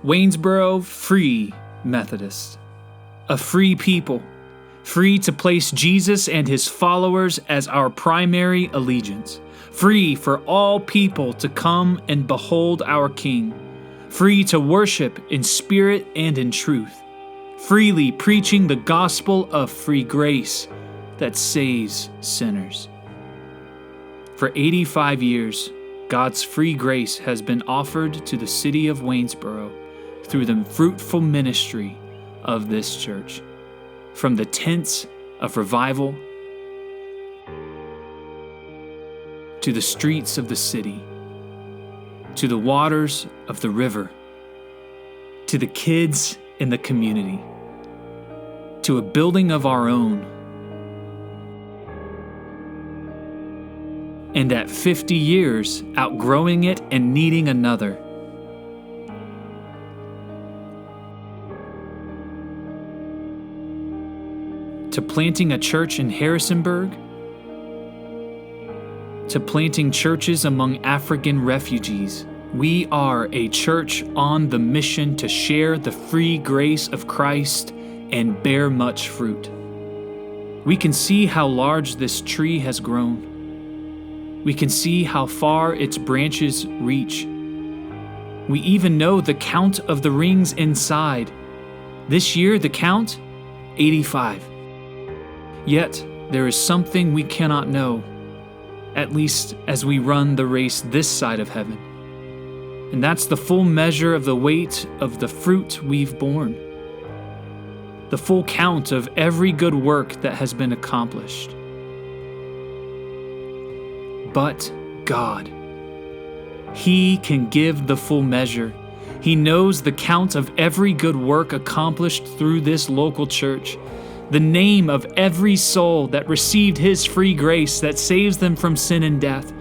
Waynesboro Free Methodist. A free people, free to place Jesus and his followers as our primary allegiance, free for all people to come and behold our King, free to worship in spirit and in truth, freely preaching the gospel of free grace that saves sinners. For 85 years, God's free grace has been offered to the city of Waynesboro through the fruitful ministry of this church. From the tents of revival to the streets of the city, to the waters of the river, to the kids in the community, to a building of our own. And at 50 years, outgrowing it and needing another. To planting a church in Harrisonburg, to planting churches among African refugees, we are a church on the mission to share the free grace of Christ and bear much fruit. We can see how large this tree has grown. We can see how far its branches reach. We even know the count of the rings inside. This year, the count, 85. Yet, there is something we cannot know, at least as we run the race this side of heaven. And that's the full measure of the weight of the fruit we've borne. The full count of every good work that has been accomplished. But God, He can give the full measure. He knows the count of every good work accomplished through this local church, the name of every soul that received His free grace that saves them from sin and death,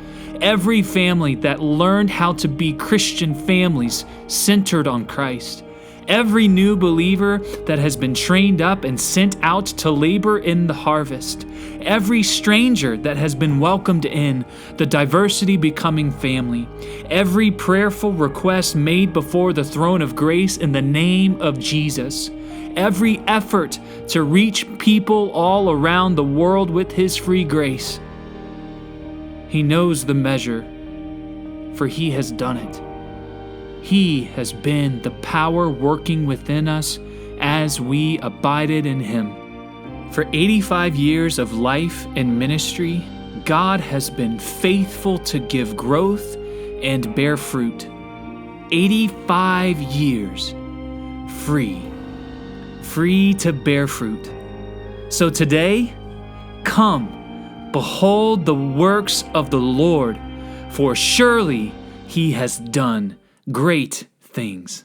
every family that learned how to be Christian families centered on Christ, every new believer that has been trained up and sent out to labor in the harvest, every stranger that has been welcomed in, the diversity becoming family, every prayerful request made before the throne of grace in the name of Jesus, every effort to reach people all around the world with His free grace. He knows the measure, for He has done it. He has been the power working within us as we abided in Him. For 85 years of life and ministry, God has been faithful to give growth and bear fruit. 85 years, free to bear fruit. So today, come, behold the works of the Lord, for surely He has done great things.